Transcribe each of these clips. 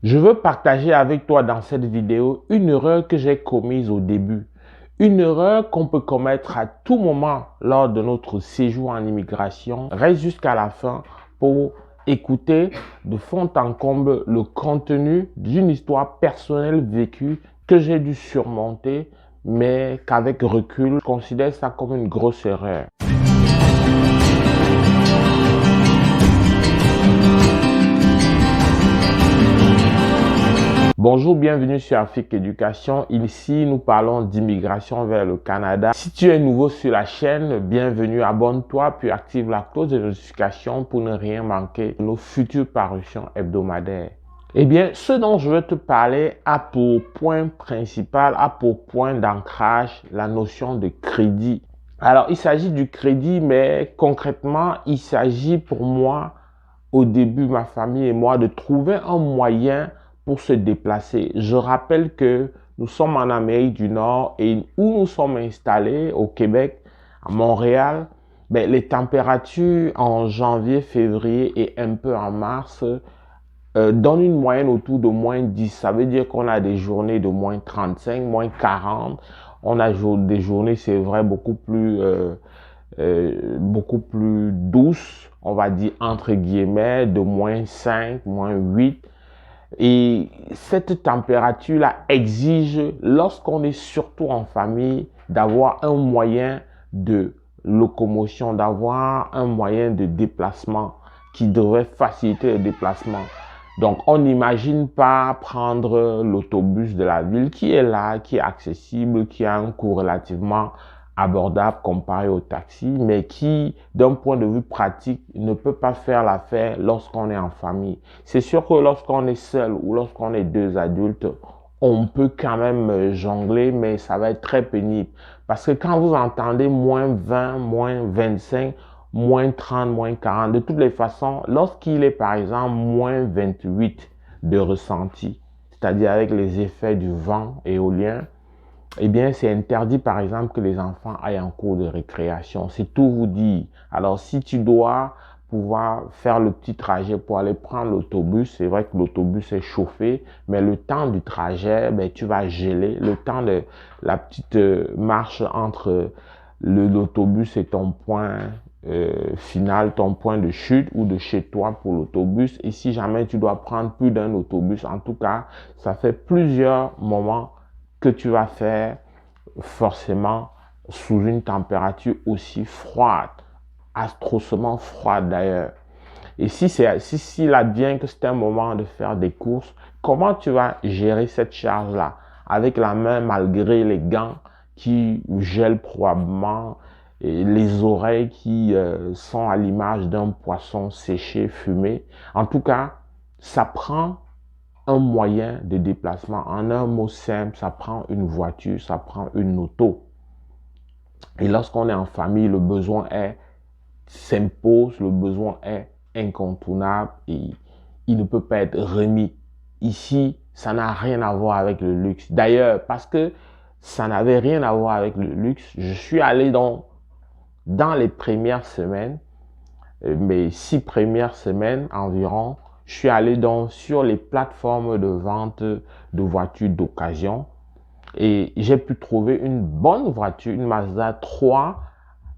Je veux partager avec toi dans cette vidéo une erreur que j'ai commise au début. Une erreur qu'on peut commettre à tout moment lors de notre séjour en immigration. Reste jusqu'à la fin pour écouter de fond en comble le contenu d'une histoire personnelle vécue que j'ai dû surmonter, mais qu'avec recul, je considère ça comme une grosse erreur. Bonjour, bienvenue sur Afrique Éducation. Ici, nous parlons d'immigration vers le Canada. Si tu es nouveau sur la chaîne, bienvenue, abonne-toi puis active la cloche de notification pour ne rien manquer de nos futures parutions hebdomadaires. Eh bien, ce dont je veux te parler a pour point principal, a pour point d'ancrage la notion de crédit. Alors, il s'agit du crédit, mais concrètement, il s'agit pour moi, au début, ma famille et moi, de trouver un moyen pour se déplacer. Je rappelle que nous sommes en Amérique du Nord et où nous sommes installés, au Québec, à Montréal, les températures en janvier, février et un peu en mars donnent une moyenne autour de -10. Ça veut dire qu'on a des journées de -35, -40. On a des journées, c'est vrai, beaucoup plus douces, on va dire entre guillemets, de -5, -8. Et cette température-là exige, lorsqu'on est surtout en famille, d'avoir un moyen de locomotion, d'avoir un moyen de déplacement qui devrait faciliter le déplacement. Donc, on n'imagine pas prendre l'autobus de la ville qui est là, qui est accessible, qui a un coût relativement abordable comparé au taxi, mais qui, d'un point de vue pratique, ne peut pas faire l'affaire lorsqu'on est en famille. C'est sûr que lorsqu'on est seul ou lorsqu'on est deux adultes, on peut quand même jongler, mais ça va être très pénible. Parce que quand vous entendez -20, -25, -30, -40, de toutes les façons, lorsqu'il est par exemple -28 de ressenti, c'est-à-dire avec les effets du vent éolien, eh bien, c'est interdit, par exemple, que les enfants aillent en cours de récréation. C'est tout vous dire. Alors, si tu dois pouvoir faire le petit trajet pour aller prendre l'autobus, c'est vrai que l'autobus est chauffé, mais le temps du trajet, tu vas geler. Le temps de la petite marche entre l'autobus et ton point final, ton point de chute ou de chez toi pour l'autobus. Et si jamais tu dois prendre plus d'un autobus, en tout cas, ça fait plusieurs moments que tu vas faire forcément sous une température aussi froide, atrocement froide d'ailleurs. Et s'il advient que c'est un moment de faire des courses, comment tu vas gérer cette charge-là avec la main malgré les gants qui gèlent probablement et les oreilles qui sont à l'image d'un poisson séché, fumé. En tout cas, ça prend un moyen de déplacement. En un mot simple, ça prend une voiture, ça prend une auto. Et lorsqu'on est en famille, le besoin s'impose, le besoin est incontournable et il ne peut pas être remis. Ici, ça n'a rien à voir avec le luxe. D'ailleurs, parce que ça n'avait rien à voir avec le luxe, je suis allé dans les premières semaines, mes 6 premières semaines environ, je suis allé donc sur les plateformes de vente de voitures d'occasion et j'ai pu trouver une bonne voiture, une Mazda 3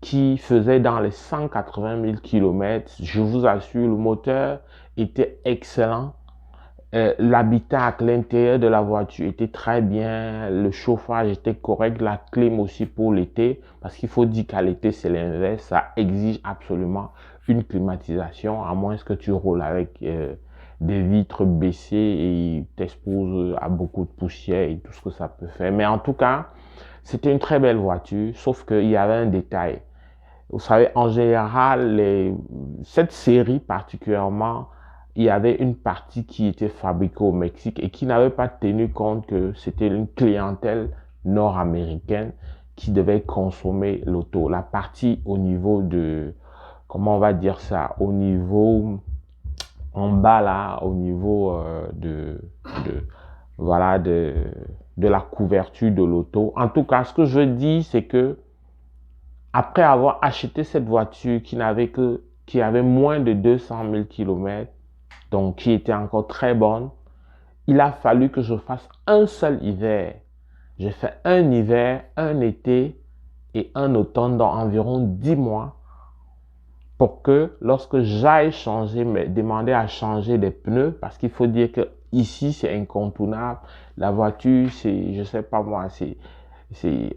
qui faisait dans les 180 000 km. Je vous assure, le moteur était excellent. L'habitacle à l'intérieur de la voiture était très bien, le chauffage était correct, la clim aussi pour l'été, parce qu'il faut dire qu'à l'été c'est l'inverse, ça exige absolument une climatisation, à moins que tu roules avec des vitres baissées et t'exposes à beaucoup de poussière et tout ce que ça peut faire. Mais en tout cas, c'était une très belle voiture, sauf qu'il y avait un détail. Vous savez, en général, cette série particulièrement, il y avait une partie qui était fabriquée au Mexique et qui n'avait pas tenu compte que c'était une clientèle nord-américaine qui devait consommer l'auto. La partie au niveau de, comment on va dire ça, au niveau, en bas là, au niveau voilà, de la couverture de l'auto. En tout cas, ce que je dis, c'est que après avoir acheté cette voiture qui avait moins de 200 000 km, donc qui était encore très bonne, il a fallu que je fasse un seul hiver. J'ai fait un hiver, un été et un automne dans environ 10 mois pour que lorsque j'aille changer, mais demander à changer des pneus, parce qu'il faut dire que ici c'est incontournable, la voiture c'est, je sais pas moi,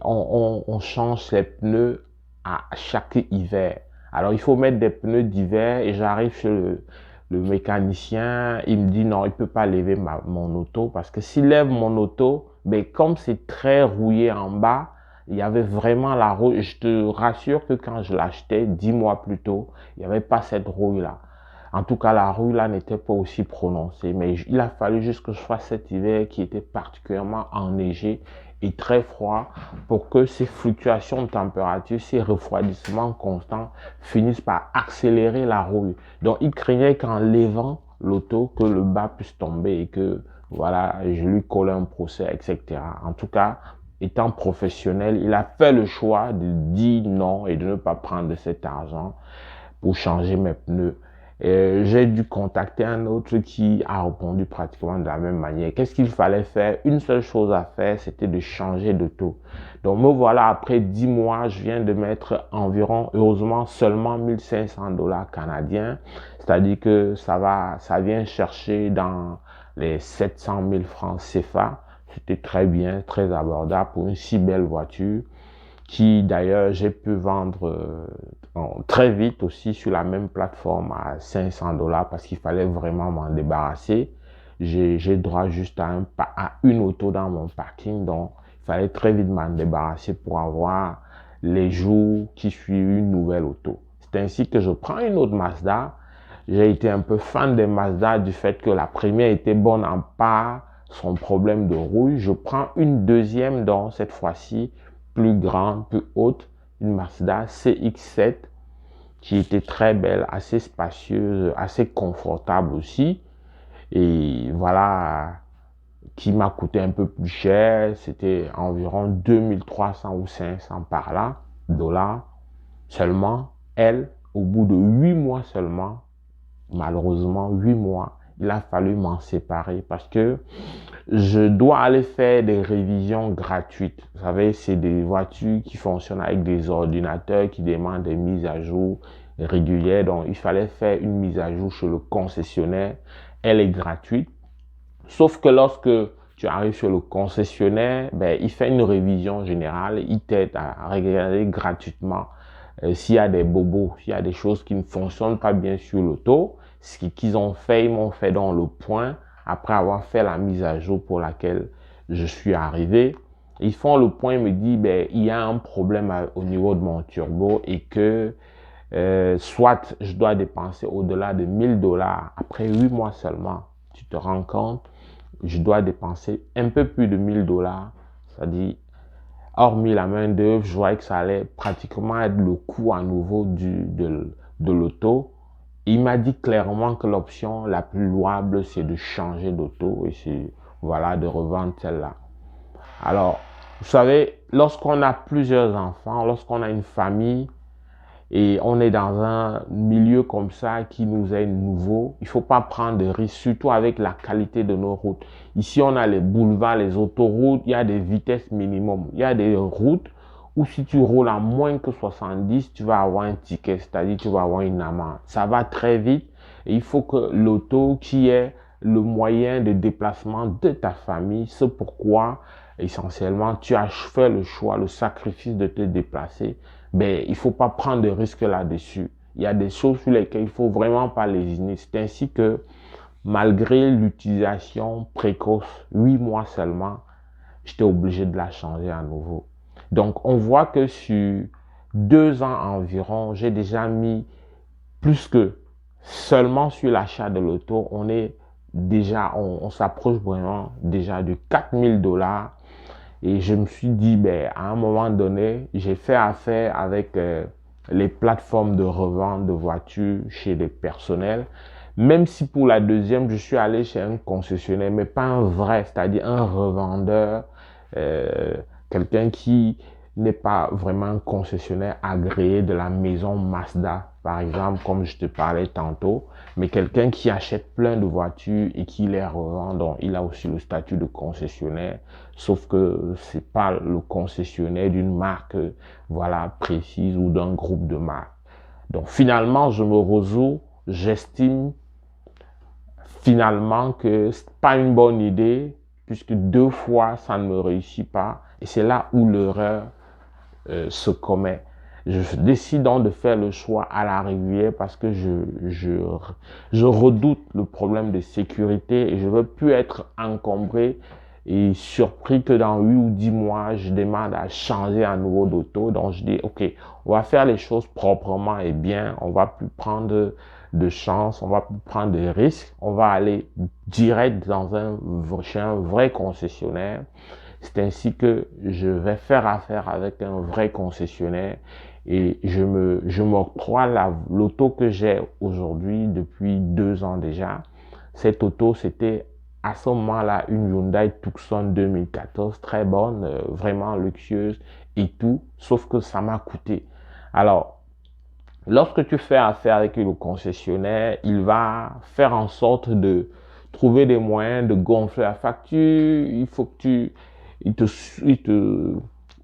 on change les pneus à chaque hiver. Alors il faut mettre des pneus d'hiver et j'arrive chez le mécanicien, il me dit non, il peut pas lever mon auto parce que s'il lève mon auto, mais comme c'est très rouillé en bas, il y avait vraiment la rouille. Je te rassure que quand je l'achetais 10 mois plus tôt, il n'y avait pas cette rouille-là. En tout cas, la rouille là n'était pas aussi prononcée. Mais il a fallu juste que je fasse cet hiver qui était particulièrement enneigé et très froid pour que ces fluctuations de température, ces refroidissements constants finissent par accélérer la rouille. Donc, il craignait qu'en levant l'auto, que le bas puisse tomber et que, voilà, je lui colle un procès, etc. En tout cas, étant professionnel, il a fait le choix de dire non et de ne pas prendre cet argent pour changer mes pneus. J'ai dû contacter un autre qui a répondu pratiquement de la même manière. Qu'est-ce qu'il fallait faire? Une seule chose à faire, c'était de changer d'auto. Donc me voilà, après 10 mois, je viens de mettre environ, heureusement, seulement 1500 dollars canadiens. C'est-à-dire que ça vient chercher dans les 700 000 francs CFA. C'était très bien, très abordable pour une si belle voiture qui d'ailleurs j'ai pu vendre très vite aussi sur la même plateforme à 500 dollars parce qu'il fallait vraiment m'en débarrasser. J'ai droit juste à une auto dans mon parking, donc il fallait très vite m'en débarrasser pour avoir les jours qui suivent une nouvelle auto. C'est ainsi que je prends une autre Mazda. J'ai été un peu fan des Mazda du fait que la première était bonne en part son problème de rouille. Je prends une deuxième, donc cette fois-ci plus grande, plus haute, une Mazda CX-7 qui était très belle, assez spacieuse, assez confortable aussi. Et voilà, qui m'a coûté un peu plus cher. C'était environ 2300 ou 500 par là, dollars seulement. Elle, au bout de 8 mois seulement, malheureusement 8 mois, il a fallu m'en séparer parce que je dois aller faire des révisions gratuites. Vous savez, c'est des voitures qui fonctionnent avec des ordinateurs qui demandent des mises à jour régulières. Donc, il fallait faire une mise à jour chez le concessionnaire. Elle est gratuite. Sauf que lorsque tu arrives chez le concessionnaire, ben, il fait une révision générale. Il t'aide à regarder gratuitement s'il y a des bobos, s'il y a des choses qui ne fonctionnent pas bien sur l'auto. Ce qu'ils ont fait, ils m'ont fait dans le point après avoir fait la mise à jour pour laquelle je suis arrivé. Ils font le point, ils me disent, ben, il y a un problème au niveau de mon turbo et que soit je dois dépenser au-delà de 1000 dollars après 8 mois seulement. Tu te rends compte, je dois dépenser un peu plus de 1000 dollars. C'est-à-dire, hormis la main d'œuvre, je voyais que ça allait pratiquement être le coût à nouveau de l'auto. Il m'a dit clairement que l'option la plus louable, c'est de changer d'auto et c'est, voilà, de revendre celle-là. Alors, vous savez, lorsqu'on a plusieurs enfants, lorsqu'on a une famille et on est dans un milieu comme ça qui nous est nouveau, il ne faut pas prendre de risques, surtout avec la qualité de nos routes. Ici, on a les boulevards, les autoroutes, il y a des vitesses minimum. Il y a des routes où si tu roules à moins que 70, tu vas avoir un ticket, c'est-à-dire tu vas avoir une amende. Ça va très vite et il faut que l'auto qui est le moyen de déplacement de ta famille, c'est pourquoi essentiellement tu as fait le choix, le sacrifice de te déplacer, ben, il ne faut pas prendre de risques là-dessus. Il y a des choses sur lesquelles il ne faut vraiment pas lésiner. C'est ainsi que malgré l'utilisation précoce, 8 mois seulement, j'étais obligé de la changer à nouveau. Donc, on voit que sur 2 ans environ, j'ai déjà mis plus que seulement sur l'achat de l'auto, on est déjà, on s'approche vraiment déjà de 4000 dollars. Et je me suis dit, ben, à un moment donné, j'ai fait affaire avec les plateformes de revente de voitures chez les personnels. Même si pour la deuxième, je suis allé chez un concessionnaire, mais pas un vrai, c'est-à-dire un revendeur, euh, quelqu'un qui n'est pas vraiment un concessionnaire agréé de la maison Mazda. par exemple, comme je te parlais tantôt, mais quelqu'un qui achète plein de voitures et qui les revend, donc il a aussi le statut de concessionnaire, sauf que c'est pas le concessionnaire d'une marque, voilà, précise ou d'un groupe de marques. Donc finalement, je me résous, j'estime finalement que c'est pas une bonne idée, puisque 2 fois ça ne me réussit pas, et c'est là où l'erreur se commet. Je décide donc de faire le choix à la régulière parce que je redoute le problème de sécurité et je veux plus être encombré et surpris que dans 8 ou 10 mois, je demande à changer à nouveau d'auto. Donc je dis, ok, on va faire les choses proprement et bien, on va plus prendre de chance, on va plus prendre de risques, on va aller direct chez un vrai concessionnaire. C'est ainsi que je vais faire affaire avec un vrai concessionnaire et je m'octroie l'auto que j'ai aujourd'hui depuis 2 ans déjà. Cette auto, c'était à ce moment-là une Hyundai Tucson 2014, très bonne, vraiment luxueuse et tout, sauf que ça m'a coûté. Alors, lorsque tu fais affaire avec le concessionnaire, il va faire en sorte de trouver des moyens de gonfler la facture. Il faut que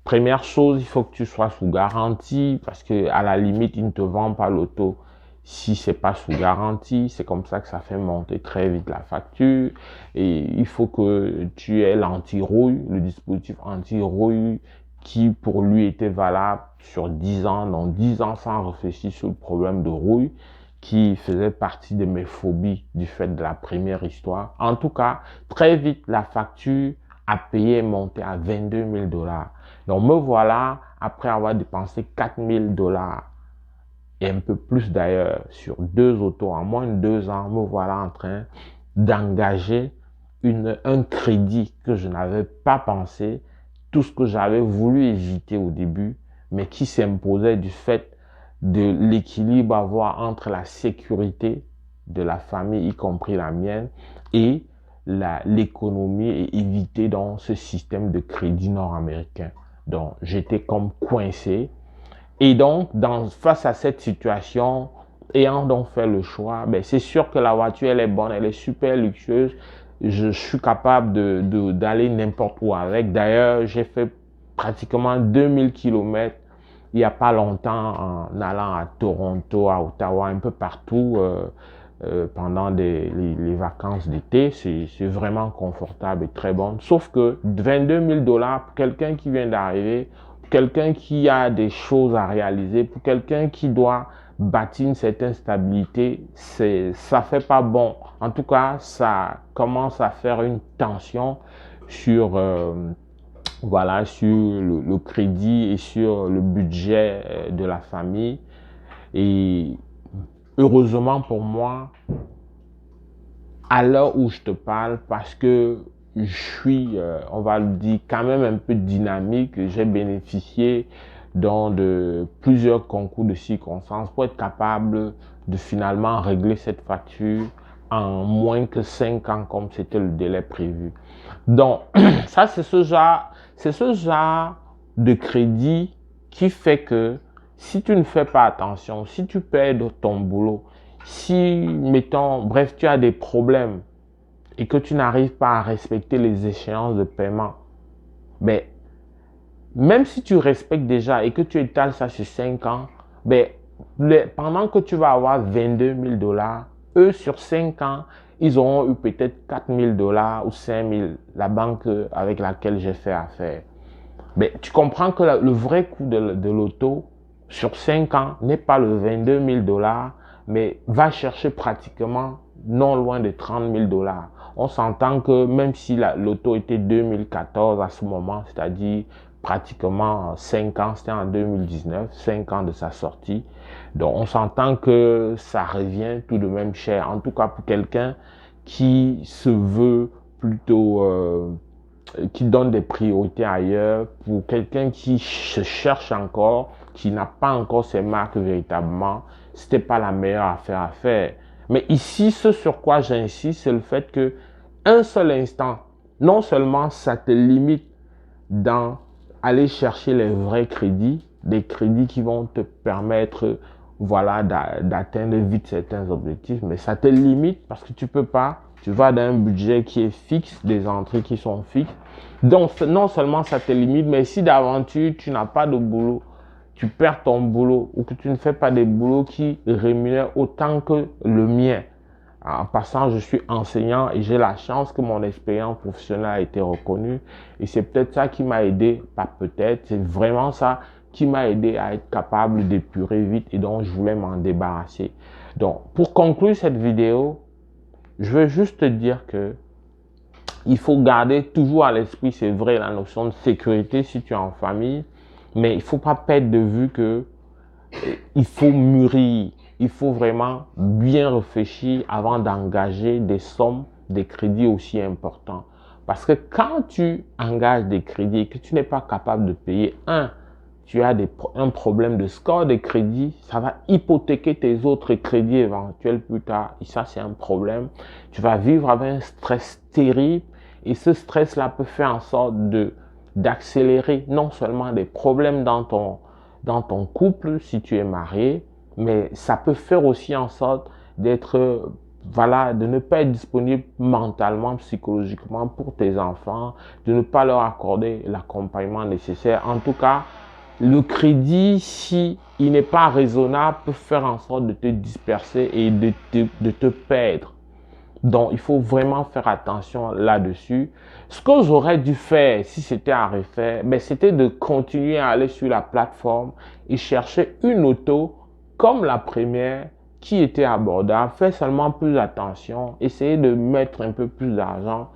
première chose, il faut que tu sois sous garantie parce que à la limite, il ne te vend pas l'auto si c'est pas sous garantie. C'est comme ça que ça fait monter très vite la facture. Et il faut que tu aies l'anti-rouille, le dispositif anti-rouille qui pour lui était valable sur 10 ans, donc 10 ans sans réfléchir sur le problème de rouille qui faisait partie de mes phobies du fait de la première histoire. En tout cas, très vite, la facture à payer est montée à 22 000 $. Donc me voilà, après avoir dépensé 4 000 $ et un peu plus d'ailleurs sur 2 autos en moins de 2 ans, me voilà en train d'engager un crédit que je n'avais pas pensé, tout ce que j'avais voulu éviter au début, mais qui s'imposait du fait de l'équilibre à avoir entre la sécurité de la famille, y compris la mienne, et l'économie et éviter dans ce système de crédit nord-américain. Donc, j'étais comme coincé. Et donc, face à cette situation, ayant donc fait le choix, ben, c'est sûr que la voiture, elle est bonne, elle est super luxueuse. Je suis capable d'aller n'importe où avec. D'ailleurs, j'ai fait pratiquement 2000 km il n'y a pas longtemps en allant à Toronto, à Ottawa, un peu partout pendant les vacances d'été. C'est vraiment confortable et très bon. Sauf que 22 000 $ pour quelqu'un qui vient d'arriver, pour quelqu'un qui a des choses à réaliser, pour quelqu'un qui doit bâtir une certaine stabilité, ça fait pas bon. En tout cas, ça commence à faire une tension sur voilà, sur le crédit et sur le budget de la famille. Et heureusement pour moi, à l'heure où je te parle, parce que je suis, on va le dire, quand même un peu dynamique, j'ai bénéficié de plusieurs concours de circonstances pour être capable de finalement régler cette facture en moins que 5 ans comme c'était le délai prévu. Donc, ça, c'est ce genre de crédit qui fait que si tu ne fais pas attention, si tu perds ton boulot, si, mettons, bref, tu as des problèmes et que tu n'arrives pas à respecter les échéances de paiement, ben, même si tu respectes déjà et que tu étales ça sur 5 ans, ben, pendant que tu vas avoir 22 000 $, eux, sur 5 ans, ils auront eu peut-être 4 000 $ ou 5 000, la banque avec laquelle j'ai fait affaire. Mais tu comprends que le vrai coût de l'auto sur 5 ans n'est pas le 22 000 $, mais va chercher pratiquement non loin de 30 000 $. On s'entend que même si l'auto était 2014 à ce moment, c'est-à-dire pratiquement 5 ans, c'était en 2019, 5 ans de sa sortie. Donc on s'entend que ça revient tout de même cher. En tout cas pour quelqu'un qui se veut plutôt qui donne des priorités ailleurs, pour quelqu'un qui se cherche encore, qui n'a pas encore ses marques véritablement, c'était pas la meilleure affaire à faire. Mais ici, ce sur quoi j'insiste, c'est le fait que un seul instant, non seulement ça te limite dans aller chercher les vrais crédits, des crédits qui vont te permettre voilà, d'atteindre vite certains objectifs, mais ça te limite parce que tu peux pas, tu vas dans un budget qui est fixe, des entrées qui sont fixes. Donc, non seulement ça te limite, mais si d'aventure tu n'as pas de boulot, tu perds ton boulot ou que tu ne fais pas des boulots qui rémunèrent autant que le mien. En passant, je suis enseignant et j'ai la chance que mon expérience professionnelle a été reconnue. Et c'est peut-être ça qui m'a aidé, pas peut-être, c'est vraiment ça qui m'a aidé à être capable d'épurer vite et donc je voulais m'en débarrasser. Donc, pour conclure cette vidéo, je veux juste te dire que il faut garder toujours à l'esprit, c'est vrai, la notion de sécurité si tu es en famille, mais il ne faut pas perdre de vue que il faut mûrir, il faut vraiment bien réfléchir avant d'engager des sommes, des crédits aussi importants. Parce que quand tu engages des crédits et que tu n'es pas capable de payer, tu as un problème de score de crédit, ça va hypothéquer tes autres crédits éventuels plus tard. Et ça, c'est un problème. Tu vas vivre avec un stress terrible et ce stress-là peut faire en sorte d'accélérer non seulement des problèmes dans ton couple si tu es marié, mais ça peut faire aussi en sorte de ne pas être disponible mentalement, psychologiquement pour tes enfants, de ne pas leur accorder l'accompagnement nécessaire. En tout cas, le crédit, si il n'est pas raisonnable, peut faire en sorte de te disperser et de te perdre. Donc, il faut vraiment faire attention là-dessus. Ce que j'aurais dû faire si c'était à refaire, c'était de continuer à aller sur la plateforme et chercher une auto comme la première qui était abordable. Faire seulement plus attention, essayer de mettre un peu plus d'argent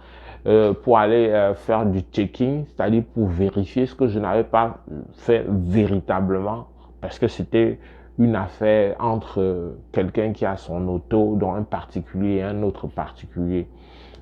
pour aller faire du checking, c'est-à-dire pour vérifier ce que je n'avais pas fait véritablement parce que c'était une affaire entre quelqu'un qui a son auto, dont un particulier et un autre particulier.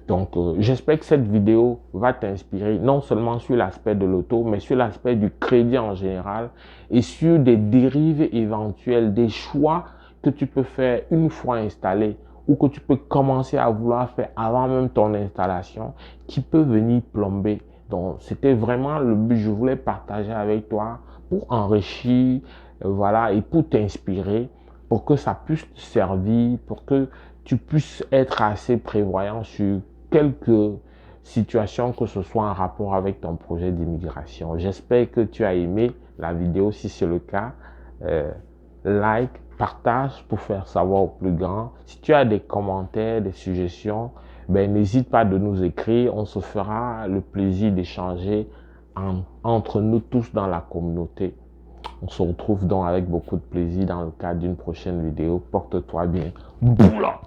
Donc, j'espère que cette vidéo va t'inspirer non seulement sur l'aspect de l'auto, mais sur l'aspect du crédit en général et sur des dérives éventuelles, des choix que tu peux faire une fois installé ou que tu peux commencer à vouloir faire avant même ton installation qui peut venir plomber. Donc, c'était vraiment le but. Je voulais partager avec toi pour enrichir, voilà, et pour t'inspirer, pour que ça puisse te servir, pour que tu puisses être assez prévoyant sur quelques situations que ce soit en rapport avec ton projet d'immigration. J'espère que tu as aimé la vidéo. Si c'est le cas, like, partage pour faire savoir au plus grand. Si tu as des commentaires, des suggestions, n'hésite pas de nous écrire. On se fera le plaisir d'échanger entre nous tous dans la communauté. On se retrouve donc avec beaucoup de plaisir dans le cadre d'une prochaine vidéo. Porte-toi bien. Boula!